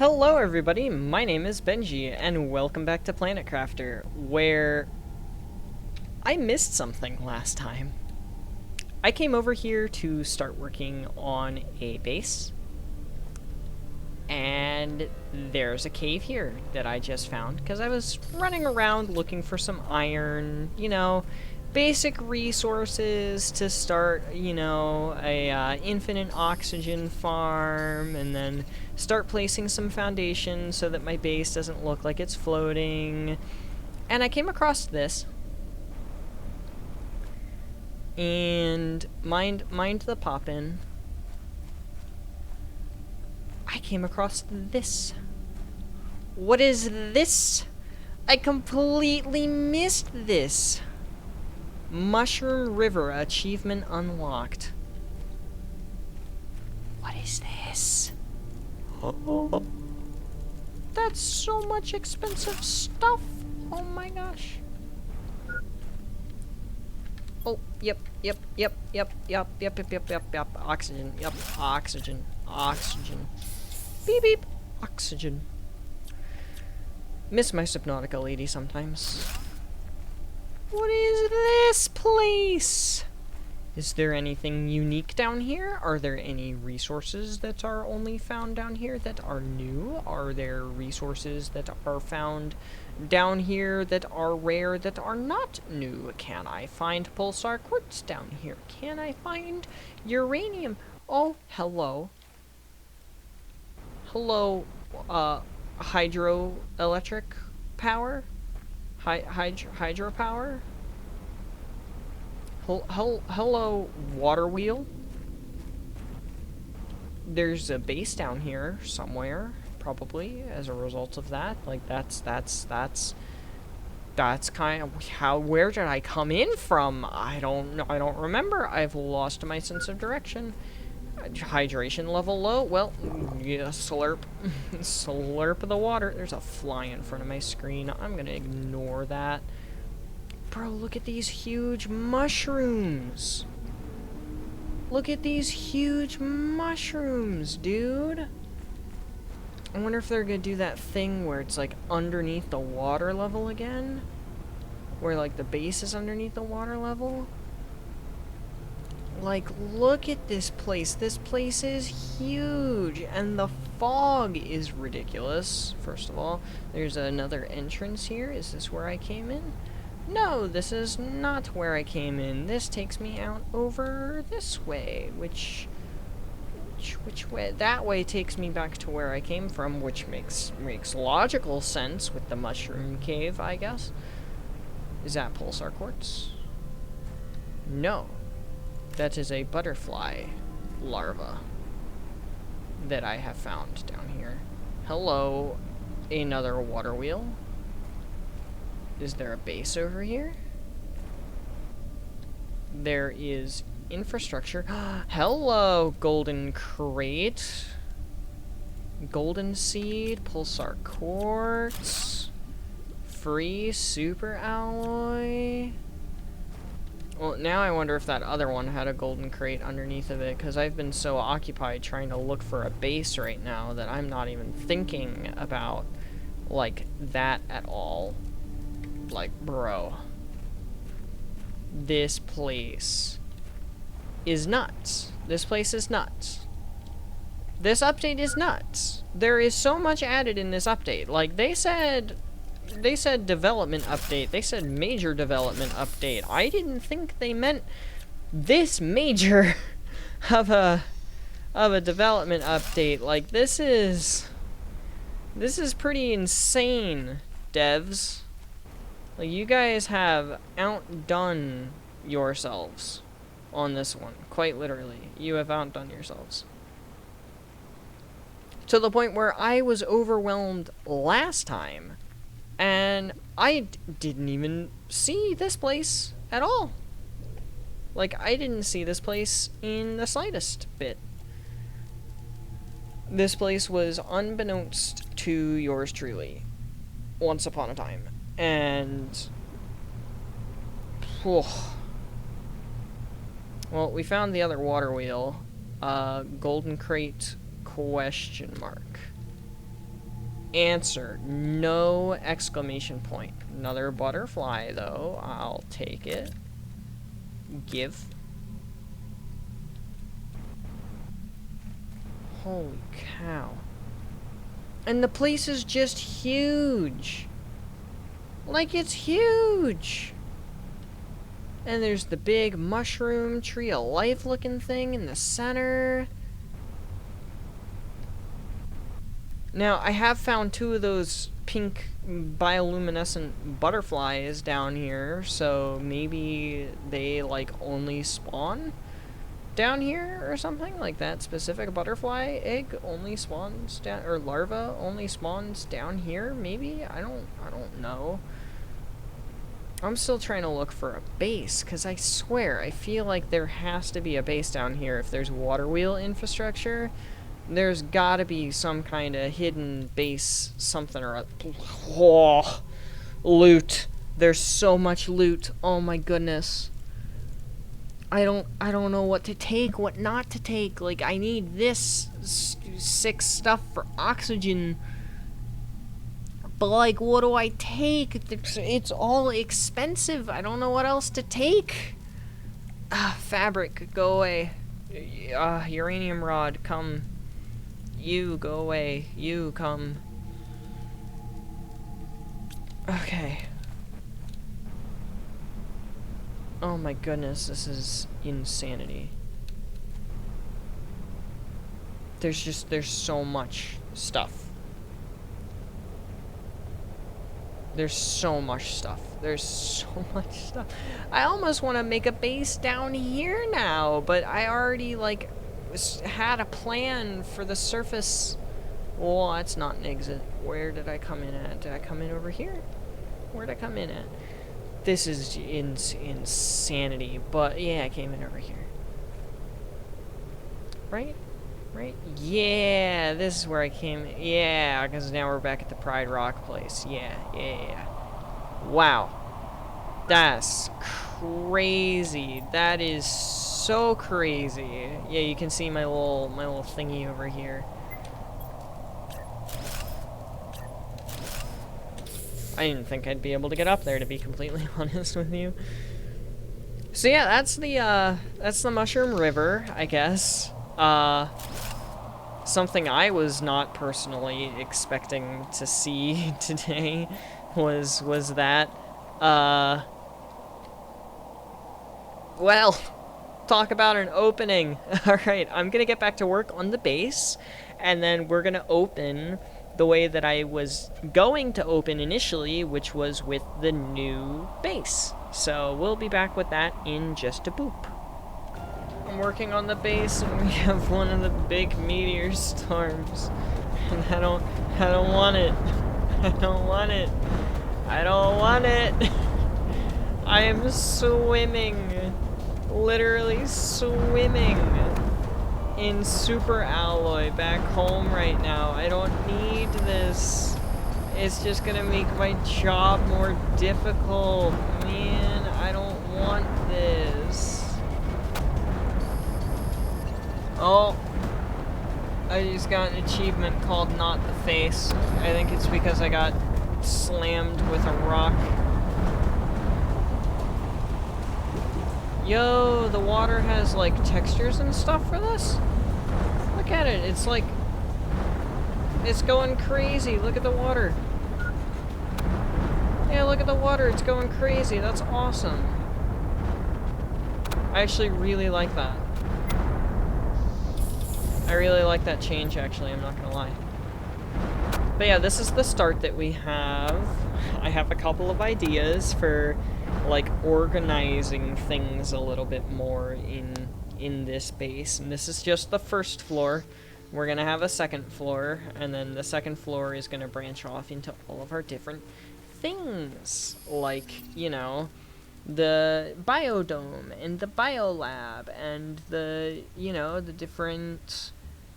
Hello everybody, my name is Benji, and welcome back to Planet Crafter, where I missed something last time. I came over here to start working on a base, and there's a cave here that I just found, because I was running around looking for some iron, basic resources to start, a infinite oxygen farm, and then start placing some foundation so that my base doesn't look like it's floating. And I came across this, and mind the pop-in, I came across this. What is this? I completely missed this. Mushroom River achievement unlocked. What is this? Oh, that's so much expensive stuff. Oh my gosh. Oh, yep. Oxygen, yep, oxygen. Beep beep, oxygen. Miss my Subnautica lady sometimes. What is this place? Is there anything unique down here? Are there any resources that are only found down here that are new? Are there resources that are found down here that are rare that are not new? Can I find pulsar quartz down here? Can I find uranium? Oh, hello. Hello, hydroelectric power? Hydropower? Hello, water wheel. There's a base down here somewhere, probably as a result of that. Like that's kind of where did I come in from? I don't know. I don't remember. I've lost my sense of direction. Hydration level low. Well, yeah, slurp. Slurp the water. There's a fly in front of my screen. I'm gonna ignore that. Bro, look at these huge mushrooms. Look at these huge mushrooms, dude. I wonder if they're gonna do that thing where it's like underneath the water level again. Where like the base is underneath the water level. Like, look at this place. This place is huge. And the fog is ridiculous, first of all. There's another entrance here. Is this where I came in? No, this is not where I came in. This takes me out over this way, which way? That way takes me back to where I came from, which makes logical sense with the mushroom cave, I guess. Is that pulsar quartz? No. That is a butterfly larva that I have found down here. Hello, another water wheel. Is there a base over here? There is infrastructure. Hello, golden crate. Golden seed, pulsar quartz. Free super alloy. Well, now I wonder if that other one had a golden crate underneath of it, because I've been so occupied trying to look for a base right now that I'm not even thinking about, like, that at all. Like, bro. This place is nuts. This place is nuts. This update is nuts. There is so much added in this update. Like, they said development update. They said major development update. I didn't think they meant this major of a development update. Like, this is pretty insane, devs. Like, you guys have outdone yourselves on this one. Quite literally. You have outdone yourselves. To the point where I was overwhelmed last time. And I didn't even see this place at all. Like, I didn't see this place in the slightest bit. This place was unbeknownst to yours truly. Once upon a time. And... oh. Well, we found the other water wheel. Golden crate question mark. Answer. No exclamation point. Another butterfly, though. I'll take it. Give. Holy cow. And the place is just huge. Like, it's huge. And there's the big mushroom tree of life looking thing in the center. Now, I have found 2 of those pink bioluminescent butterflies down here, so maybe they, like, only spawn down here or something? Like, that specific butterfly egg only spawns down, or larva only spawns down here, maybe? I don't know. I'm still trying to look for a base, because I swear, I feel like there has to be a base down here if there's water wheel infrastructure. There's gotta be some kind of hidden base, something or other. Oh, loot. There's so much loot. Oh my goodness. I don't know what to take, what not to take. Like, I need this 6 stuff for oxygen. But, like, what do I take? It's all expensive. I don't know what else to take. Fabric, go away. Uranium rod, come. You, go away. You, come. Okay. Oh my goodness, this is insanity. There's so much stuff. There's so much stuff. There's so much stuff. I almost want to make a base down here now, but I already, like, had a plan for the surface. Well, that's not an exit. Where did I come in at? Did I come in over here? Where did I come in at? This is insanity, but yeah, I came in over here. Right? Right? Yeah, this is where I came. Yeah, because now we're back at the Pride Rock place. Yeah. Wow. That's crazy. That is so crazy. Yeah, you can see my little thingy over here. I didn't think I'd be able to get up there, to be completely honest with you. So yeah, that's the Mushroom River, I guess. Something I was not personally expecting to see today was that. Well, talk about an opening. Alright, I'm gonna get back to work on the base, and then we're gonna open the way that I was going to open initially, which was with the new base. So we'll be back with that in just a boop. I'm working on the base, and we have one of the big meteor storms, and I don't want it. I don't want it. I don't want it. I am swimming, literally swimming in super alloy back home right now. I don't need this. It's just gonna make my job more difficult. Man, I don't want this. Oh, I just got an achievement called Not the Face. I think it's because I got slammed with a rock. Yo, the water has, like, textures and stuff for this? Look at it, it's like... It's going crazy, look at the water. Yeah, look at the water, it's going crazy, that's awesome. I actually really like that. I really like that change, actually, I'm not gonna lie. But yeah, this is the start that we have. I have a couple of ideas for, like, organizing things a little bit more in this base, and this is just the first floor. We're gonna have a second floor, and then the second floor is gonna branch off into all of our different things, like, you know, the biodome and the biolab and the, you know, the different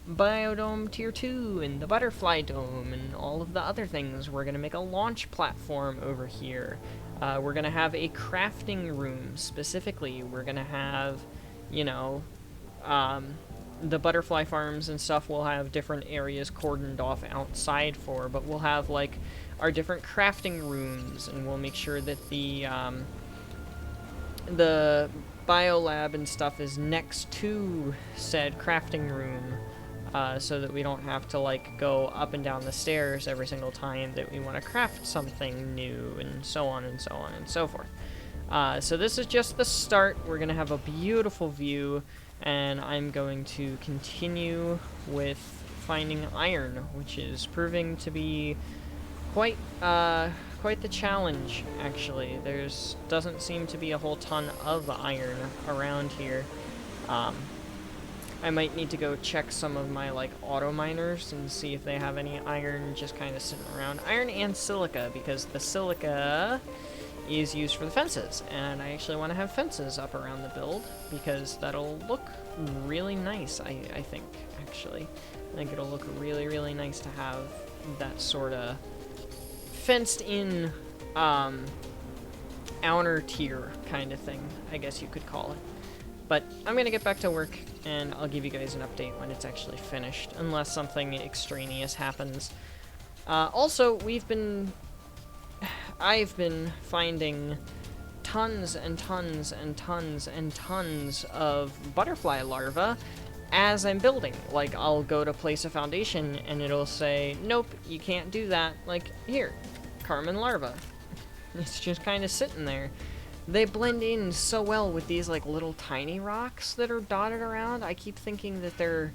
biodome tier 2 and the butterfly dome and all of the other things. We're gonna make a launch platform over here. We're gonna have a crafting room specifically. We're gonna have, you know, the butterfly farms and stuff will have different areas cordoned off outside for, but we'll have, like, our different crafting rooms, and we'll make sure that the biolab and stuff is next to said crafting room, so that we don't have to, like, go up and down the stairs every single time that we want to craft something new, and so on and so on and so forth. So this is just the start. We're going to have a beautiful view, and I'm going to continue with finding iron, which is proving to be quite the challenge, actually. Doesn't seem to be a whole ton of iron around here. I might need to go check some of my, like, auto miners and see if they have any iron just kind of sitting around. Iron and silica, because the silica is used for the fences, and I actually want to have fences up around the build, because that'll look really nice, I think, actually. I think it'll look really, really nice to have that sort of fenced-in, outer tier kind of thing, I guess you could call it. But I'm going to get back to work, and I'll give you guys an update when it's actually finished, unless something extraneous happens. Also, I've been finding tons and tons and tons and tons of butterfly larvae as I'm building. Like, I'll go to place a foundation, and it'll say, nope, you can't do that. Like, here, Carmen larva. It's just kind of sitting there. They blend in so well with these, like, little tiny rocks that are dotted around. I keep thinking that they're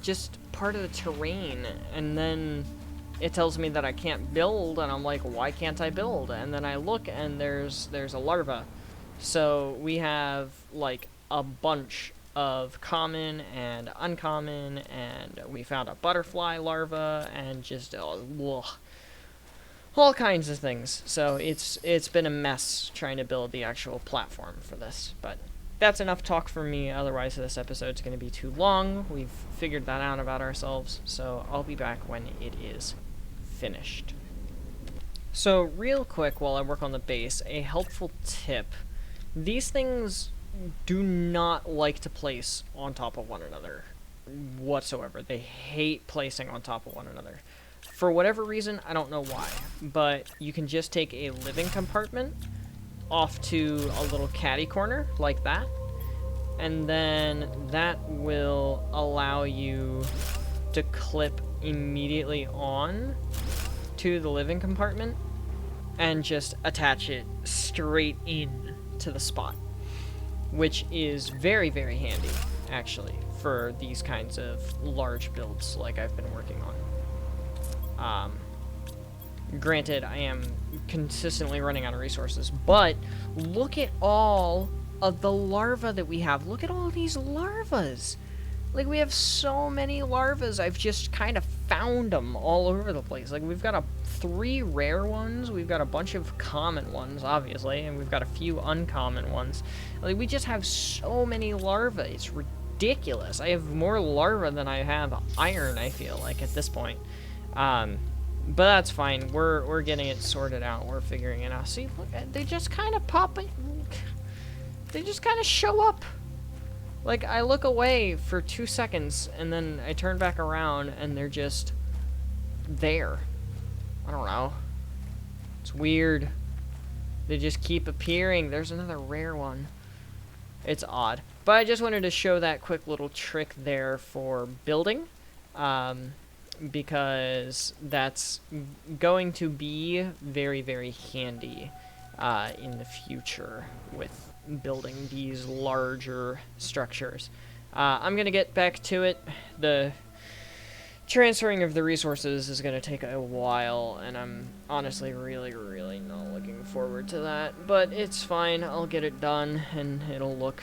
just part of the terrain, and then it tells me that I can't build, and I'm like, why can't I build? And then I look, and there's a larva. So we have, like, a bunch of common and uncommon, and we found a butterfly larva, and just all kinds of things. So it's been a mess trying to build the actual platform for this, but that's enough talk for me. Otherwise this episode's going to be too long. We've figured that out about ourselves, so I'll be back when it is finished. So real quick, while I work on the base, a helpful tip: these things do not like to place on top of one another whatsoever. They hate placing on top of one another. For whatever reason, I don't know why, but you can just take a living compartment off to a little caddy corner, like that, and then that will allow you to clip immediately on to the living compartment and just attach it straight in to the spot, which is very, very handy, actually, for these kinds of large builds like I've been working on. Granted, I am consistently running out of resources, but look at all of the larvae that we have. Look at all these larvas. Like, we have so many larvas. I've just kind of found them all over the place. Like, we've got 3 rare ones, we've got a bunch of common ones, obviously, and we've got a few uncommon ones. Like, we just have so many larvae. It's ridiculous. I have more larvae than I have iron, I feel like, at this point. But that's fine. We're getting it sorted out. We're figuring it out. See, look, they just kind of pop it. They just kind of show up. Like, I look away for 2 seconds, and then I turn back around, and they're just there. I don't know. It's weird. They just keep appearing. There's another rare one. It's odd. But I just wanted to show that quick little trick there for building. Because that's going to be very, very handy in the future with building these larger structures. I'm going to get back to it. The transferring of the resources is going to take a while, and I'm honestly really, really not looking forward to that. But it's fine. I'll get it done, and it'll look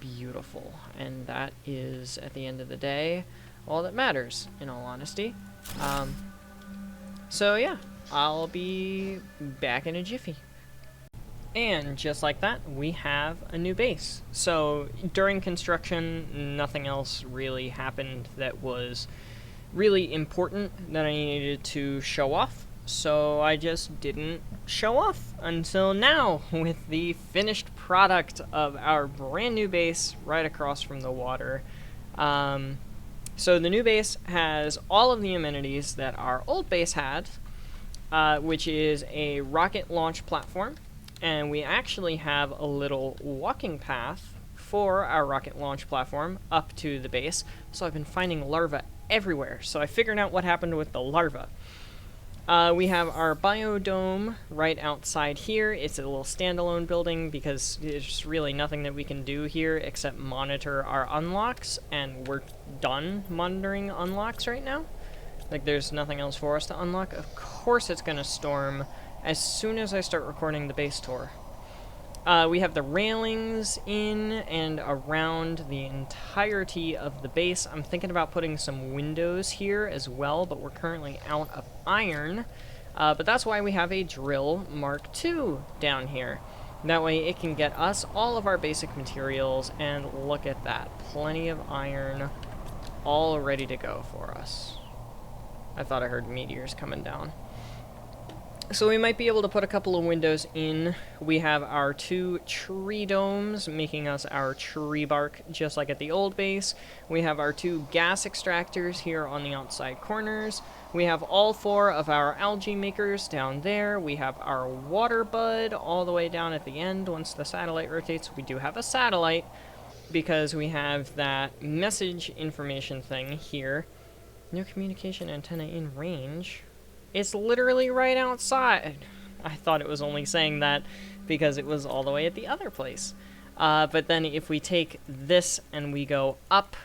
beautiful. And that is, at the end of the day, all that matters, in all honesty. So yeah, I'll be back in a jiffy. And just like that, we have a new base. So during construction, nothing else really happened that was really important that I needed to show off. So I just didn't show off until now with the finished product of our brand new base right across from the water. So the new base has all of the amenities that our old base had, which is a rocket launch platform, and we actually have a little walking path for our rocket launch platform up to the base. So I've been finding larvae everywhere, so I figured out what happened with the larvae. We have our biodome right outside here. It's a little standalone building because there's really nothing that we can do here except monitor our unlocks, and we're done monitoring unlocks right now. Like, there's nothing else for us to unlock. Of course it's gonna storm as soon as I start recording the base tour. We have the railings in and around the entirety of the base. I'm thinking about putting some windows here as well, but we're currently out of iron. But that's why we have a drill Mark II down here. That way it can get us all of our basic materials, and look at that. Plenty of iron all ready to go for us. I thought I heard meteors coming down. So we might be able to put a couple of windows in. We have our 2 tree domes, making us our tree bark, just like at the old base. We have our 2 gas extractors here on the outside corners. We have all 4 of our algae makers down there. We have our water bud all the way down at the end. Once the satellite rotates, we do have a satellite, because we have that message information thing here. No communication antenna in range. It's literally right outside. I thought it was only saying that because it was all the way at the other place. But then if we take this and we go up,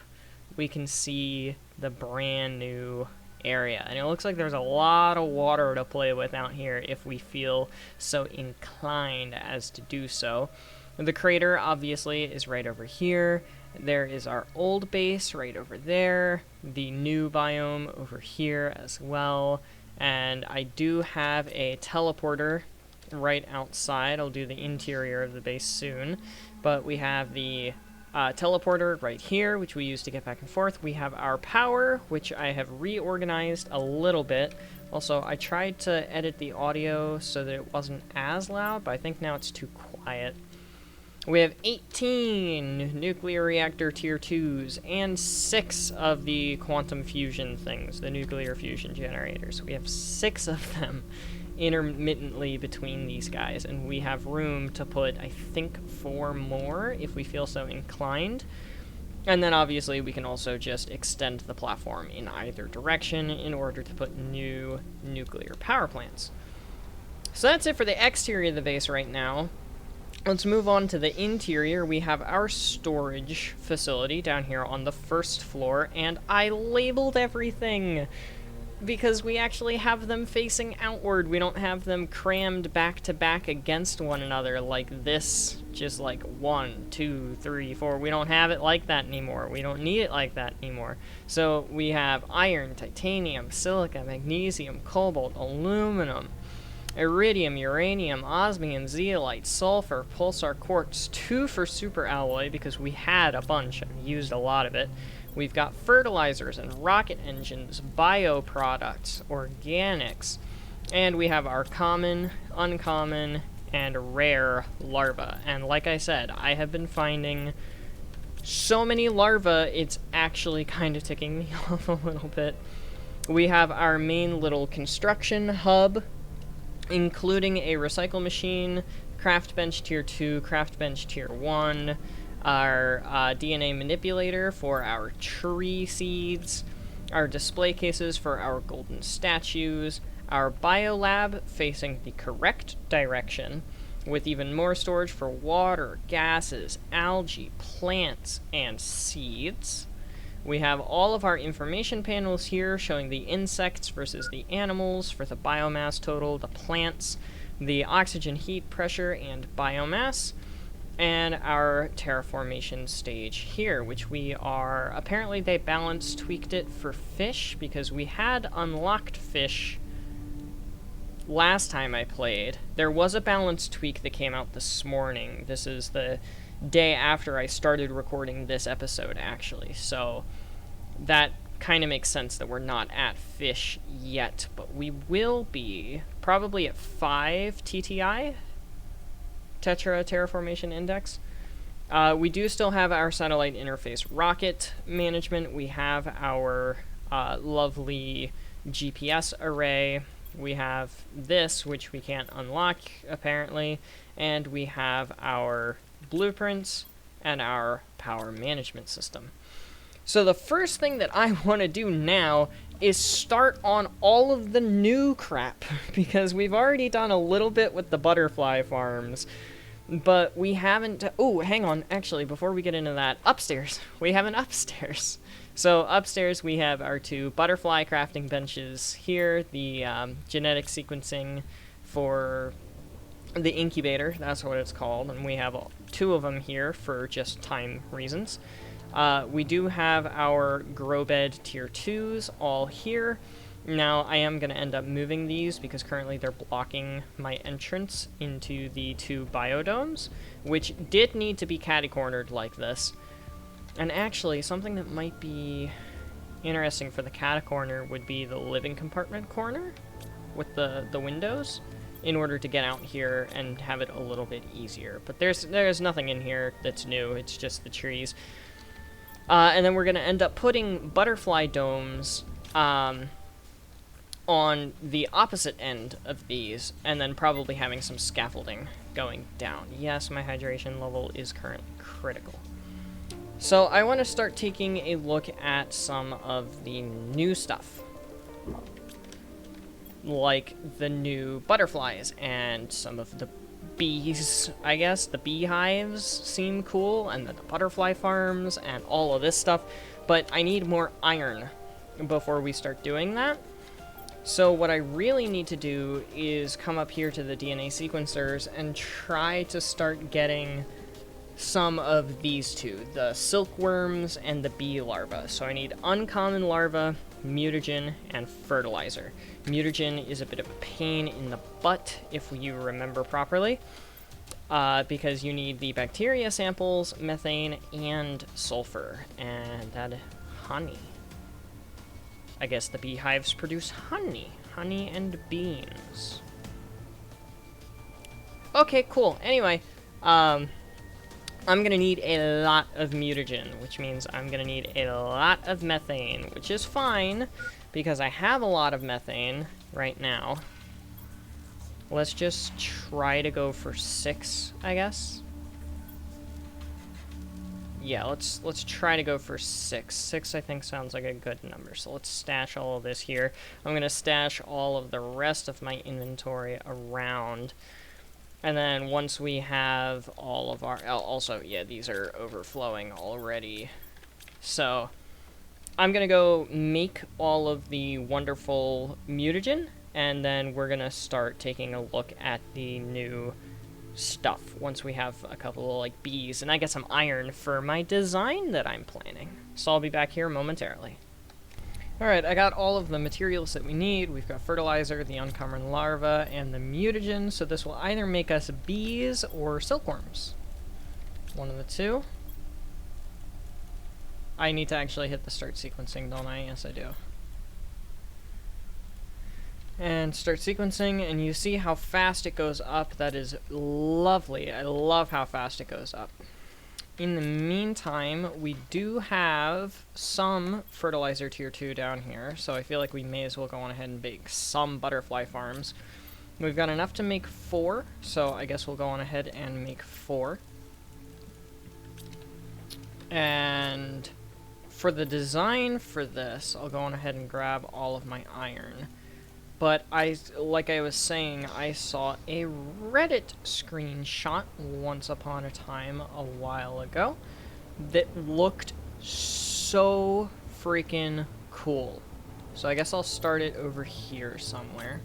we can see the brand new area. And it looks like there's a lot of water to play with out here if we feel so inclined as to do so. The crater, obviously, is right over here. There is our old base right over there. The new biome over here as well. And I do have a teleporter right outside. I'll do the interior of the base soon. But we have the teleporter right here, which we use to get back and forth. We have our power, which I have reorganized a little bit. Also, I tried to edit the audio so that it wasn't as loud, but I think now it's too quiet. We have 18 nuclear reactor tier 2s and 6 of the quantum fusion things, the nuclear fusion generators. We have 6 of them intermittently between these guys, and we have room to put, I think, 4 more if we feel so inclined. And then obviously we can also just extend the platform in either direction in order to put new nuclear power plants. So that's it for the exterior of the base right now. Let's move on to the interior. We have our storage facility down here on the first floor, and I labeled everything because we actually have them facing outward. We don't have them crammed back to back against one another like this, just like 1, 2, 3, 4. We don't have it like that anymore. We don't need it like that anymore. So we have iron, titanium, silica, magnesium, cobalt, aluminum, iridium, uranium, osmium, zeolite, sulfur, pulsar quartz, 2 for super alloy because we had a bunch and used a lot of it. We've got fertilizers and rocket engines, bioproducts, organics, and we have our common, uncommon, and rare larvae. And like I said, I have been finding so many larvae, it's actually kind of ticking me off a little bit. We have our main little construction hub, including a recycle machine, craft bench tier 2, craft bench tier 1, our DNA manipulator for our tree seeds, our display cases for our golden statues, our biolab facing the correct direction, with even more storage for water, gases, algae, plants, and seeds. We have all of our information panels here showing the insects versus the animals for the biomass total, the plants, the oxygen, heat, pressure, and biomass, and our terraformation stage here, which we are, apparently they balance tweaked it for fish because we had unlocked fish last time I played. There was a balance tweak that came out this morning. This is the day after I started recording this episode, actually, so that kind of makes sense that we're not at fish yet, but we will be probably at 5 TTI, Terraformation Index, We do still have our satellite interface rocket management. We have our lovely GPS array. We have this, which we can't unlock, apparently. And we have our blueprints and our power management system. So the first thing that I want to do now is start on all of the new crap, because we've already done a little bit with the butterfly farms, but we haven't... Oh, hang on, actually, before we get into that, upstairs. We have an upstairs. So upstairs we have our 2 butterfly crafting benches here, the genetic sequencing for the incubator, that's what it's called, and we have 2 of them here for just time reasons. We do have our grow bed tier 2s all here. Now, I am going to end up moving these because currently they're blocking my entrance into the 2 biodomes, which did need to be catty-cornered like this. And actually, something that might be interesting for the catty-corner would be the living compartment corner with the windows, in order to get out here and have it a little bit easier. But there's nothing in here that's new, it's just the trees. And then we're going to end up putting butterfly domes on the opposite end of these, and then probably having some scaffolding going down. Yes, my hydration level is currently critical. So I want to start taking a look at some of the new stuff, like the new butterflies and some of the bees, I guess. The beehives seem cool, and the butterfly farms and all of this stuff, but I need more iron before we start doing that. So what I really need to do is come up here to the DNA sequencers and try to start getting some of these 2, the silkworms and the bee larvae. So I need uncommon larva, mutagen, and fertilizer. Mutagen is a bit of a pain in the butt, if you remember properly, because you need the bacteria samples, methane, and sulfur, and that honey. I guess the beehives produce honey and beans. Okay, cool. Anyway, I'm gonna need a lot of mutagen, which means I'm gonna need a lot of methane, which is fine, because I have a lot of methane right now. Let's just try to go for 6, I guess. Yeah, let's try to go for 6. 6, I think, sounds like a good number. So let's stash all of this here. I'm going to stash all of the rest of my inventory around. And then once we have all of our... Also, yeah, these are overflowing already. So I'm going to go make all of the wonderful mutagen, and then we're going to start taking a look at the new stuff once we have a couple of, like, bees, and I get some iron for my design that I'm planning. So I'll be back here momentarily. Alright, I got all of the materials that we need. We've got fertilizer, the uncommon larva, and the mutagen, so this will either make us bees or silkworms. One of the 2. I need to actually hit the start sequencing, don't I? Yes, I do. And start sequencing, and you see how fast it goes up. That is lovely. I love how fast it goes up. In the meantime, we do have some fertilizer tier 2 down here, so I feel like we may as well go on ahead and bake some butterfly farms. We've got enough to make 4, so I guess we'll go on ahead and make 4. And for the design for this, I'll go on ahead and grab all of my iron. But like I was saying, I saw a Reddit screenshot once upon a time a while ago that looked so freaking cool. So I guess I'll start it over here somewhere.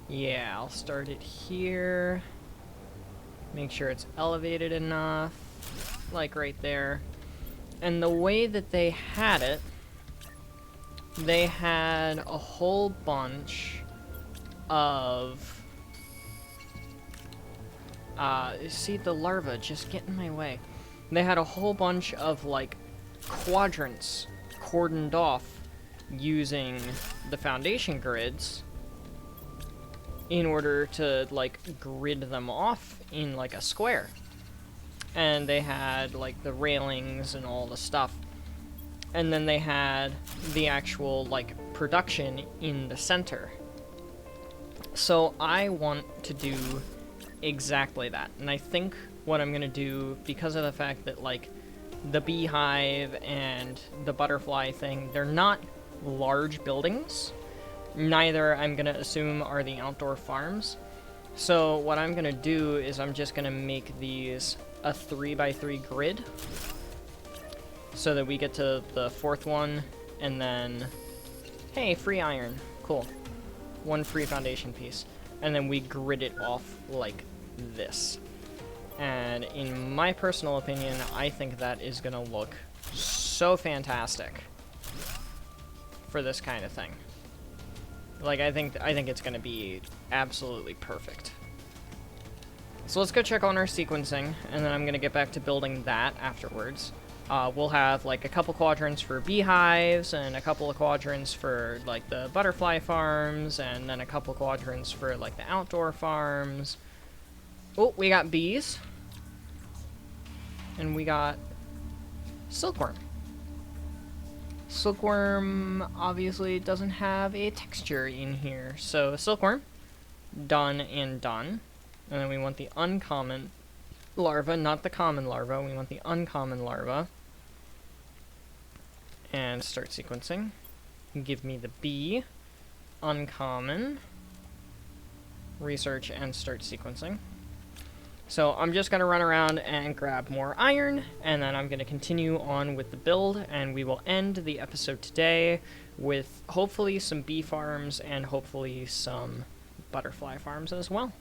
Yeah, I'll start it here. Make sure it's elevated enough, like right there. And the way that they had it, they had a whole bunch of... see the larva just get in my way. They had a whole bunch of, like, quadrants cordoned off using the foundation grids in order to, like, grid them off in, like, a square. and they had like the railings and all the stuff. And then they had the actual like production in the center. So I want to do exactly that. And I think what I'm gonna do, because of the fact that like the beehive and the butterfly thing, they're not large buildings. Neither, I'm gonna assume, are the outdoor farms. So what I'm gonna do is I'm just gonna make these a 3x3 grid, so that we get to the fourth one, and then, hey, free iron, cool. One free foundation piece. And then we grid it off like this. And in my personal opinion, I think that is gonna look so fantastic for this kind of thing. Like, I think it's gonna be absolutely perfect. So let's go check on our sequencing, and then I'm gonna get back to building that afterwards. We'll have like a couple quadrants for beehives, and a couple of quadrants for like the butterfly farms, and then a couple quadrants for like the outdoor farms. Oh, we got bees. And we got silkworm. Silkworm obviously doesn't have a texture in here. So silkworm, done and done. And then we want the uncommon larva, not the common larva. We want the uncommon larva. And start sequencing. Give me the bee, uncommon, research, and start sequencing. So I'm just going to run around and grab more iron, and then I'm going to continue on with the build, and we will end the episode today with hopefully some bee farms and hopefully some butterfly farms as well.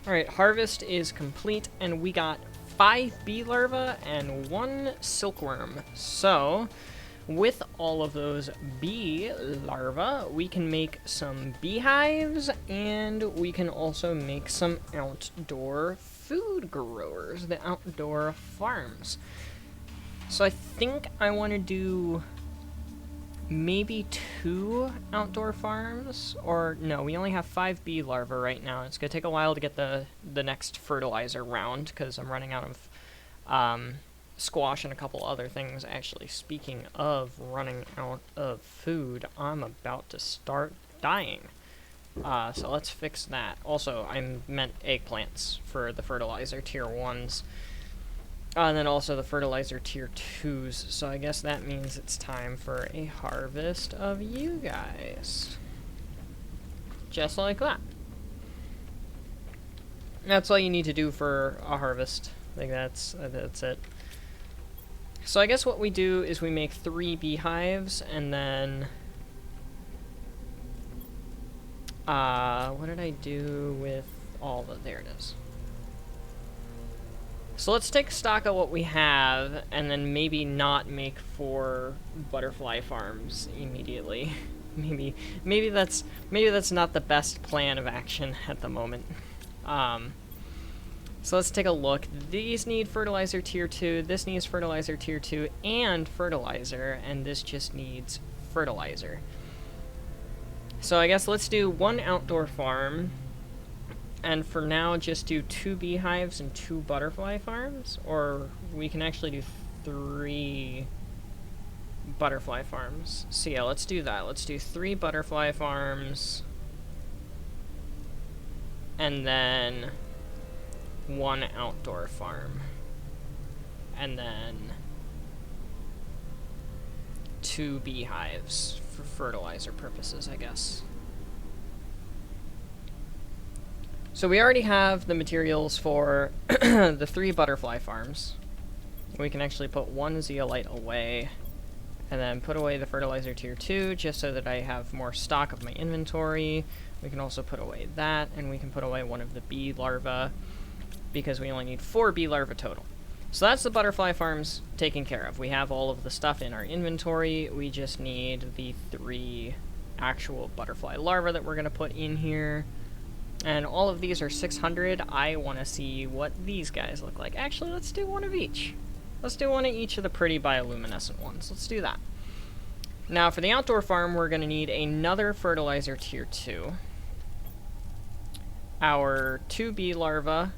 Alright, harvest is complete, and we got 5 bee larvae and 1 silkworm. So, with all of those bee larvae, we can make some beehives, and we can also make some outdoor food growers, the outdoor farms. So I think I want to do maybe 2 outdoor farms, or no, we only have 5 bee larvae right now. It's going to take a while to get the next fertilizer round, because I'm running out of squash and a couple other things. Actually, speaking of running out of food, I'm about to start dying. So let's fix that. Also, I meant eggplants for the fertilizer tier 1s. And then also the fertilizer tier 2s. So I guess that means it's time for a harvest of you guys. Just like that. That's all you need to do for a harvest. Like that's it. So I guess what we do is we make 3 beehives, and then what did I do with all the, there it is. So let's take stock of what we have, and then maybe not make 4 butterfly farms immediately. maybe that's not the best plan of action at the moment. So let's take a look. These need fertilizer tier 2, this needs fertilizer tier 2 and fertilizer, and this just needs fertilizer. So I guess let's do 1 outdoor farm, and for now just do 2 beehives and 2 butterfly farms, or we can actually do 3 butterfly farms. So yeah, let's do that. Let's do 3 butterfly farms, and then 1 outdoor farm, and then 2 beehives for fertilizer purposes, I guess. So we already have the materials for the 3 butterfly farms. We can actually put 1 zeolite away, and then put away the fertilizer tier 2, just so that I have more stock of my inventory. We can also put away that, and we can put away 1 of the bee larvae, because we only need 4 bee larvae total. So that's the butterfly farms taken care of. We have all of the stuff in our inventory. We just need the 3 actual butterfly larvae that we're going to put in here. And all of these are 600. I want to see what these guys look like. Actually, let's do 1 of each. Let's do 1 of each of the pretty bioluminescent ones. Let's do that. Now, for the outdoor farm, we're going to need another fertilizer tier 2. Our 2 bee larvae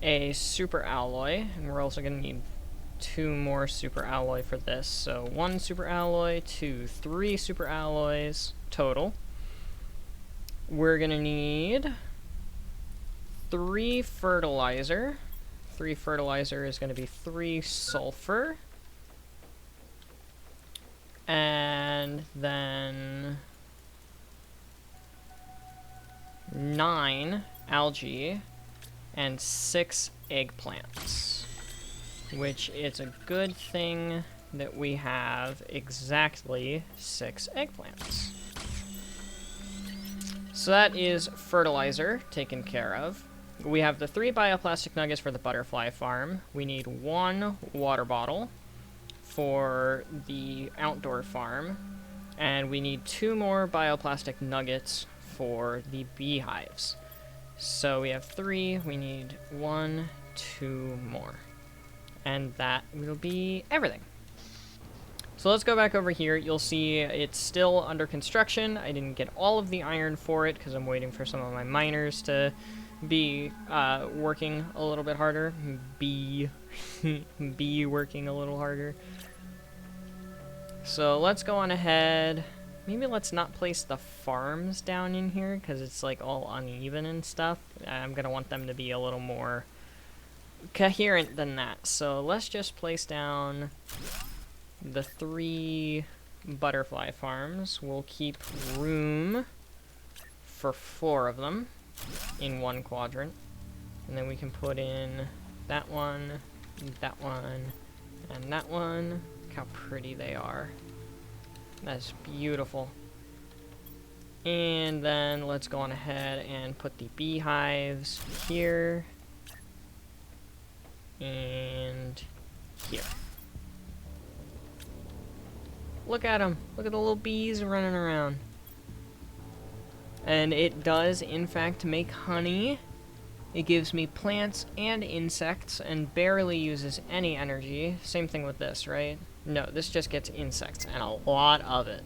a super alloy, and we're also going to need 2 more super alloy for this. So 1 super alloy, 2, 3 super alloys total. We're going to need 3 fertilizer. 3 fertilizer is going to be 3 sulfur. And then 9 algae and 6 eggplants, which is a good thing that we have exactly 6 eggplants. So that is fertilizer taken care of. We have the 3 bioplastic nuggets for the butterfly farm. We need 1 water bottle for the outdoor farm. And we need 2 more bioplastic nuggets for the beehives. So we have 3, we need 1, 2 more. And that will be everything. So let's go back over here. You'll see it's still under construction. I didn't get all of the iron for it because I'm waiting for some of my miners to be working a little bit harder. Be working a little harder. So let's go on ahead. Maybe let's not place the farms down in here because it's like all uneven and stuff. I'm going to want them to be a little more coherent than that. So let's just place down the 3 butterfly farms. We'll keep room for 4 of them in 1 quadrant. And then we can put in that one, and that one. Look how pretty they are. That's beautiful. And then let's go on ahead and put the beehives here and here. Look at them. Look at the little bees running around. And it does, in fact, make honey. It gives me plants and insects and barely uses any energy. Same thing with this, right? No, this just gets insects and a lot of it.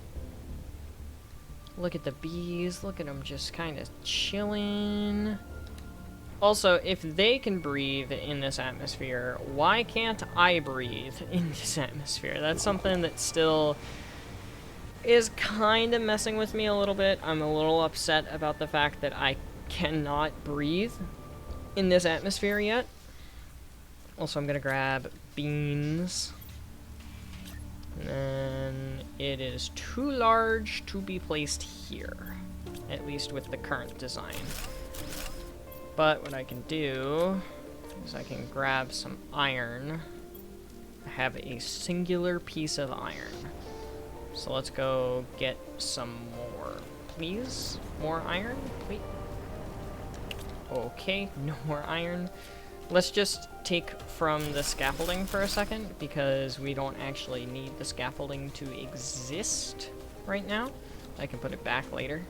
Look at the bees. Look at them just kind of chilling. Also, if they can breathe in this atmosphere, why can't I breathe in this atmosphere? That's something that still is kind of messing with me a little bit. I'm a little upset about the fact that I cannot breathe in this atmosphere yet. Also, I'm going to grab beans. And then it is too large to be placed here, at least with the current design. But what I can do is I can grab some iron. I have a singular piece of iron. So let's go get some more, please. More iron? Wait. Okay, no more iron. Let's just take from the scaffolding for a second, because we don't actually need the scaffolding to exist right now. I can put it back later.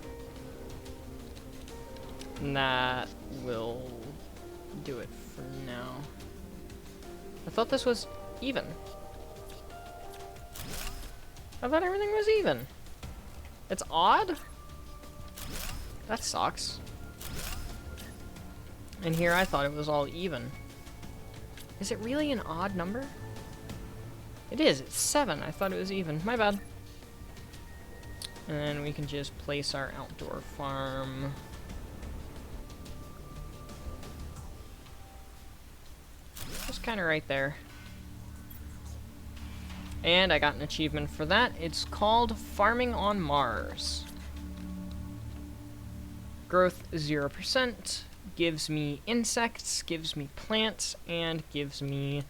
And that will do it for now. I thought this was even. I thought everything was even. It's odd? That sucks. And here I thought it was all even. Is it really an odd number? It is. It's 7. I thought it was even. My bad. And then we can just place our outdoor farm. Just kind of right there. And I got an achievement for that. It's called Farming on Mars. Growth 0%. Gives me insects, gives me plants, and gives me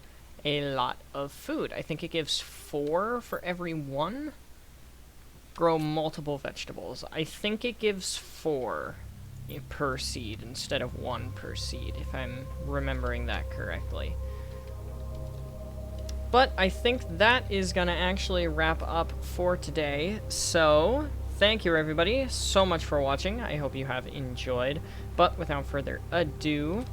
a lot of food. I think it gives 4 for every 1. Grow multiple vegetables. I think it gives 4 per seed instead of 1 per seed, if I'm remembering that correctly. But I think that is going to actually wrap up for today. So, thank you everybody so much for watching. I hope you have enjoyed. But without further ado,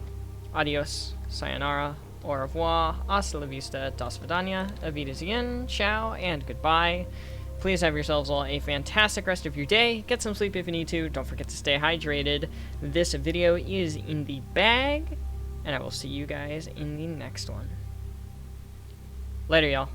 adios, sayonara, au revoir, hasta la vista, das vidania, avitazien, ciao, and goodbye. Please have yourselves all a fantastic rest of your day. Get some sleep if you need to. Don't forget to stay hydrated. This video is in the bag, and I will see you guys in the next one. Later, y'all.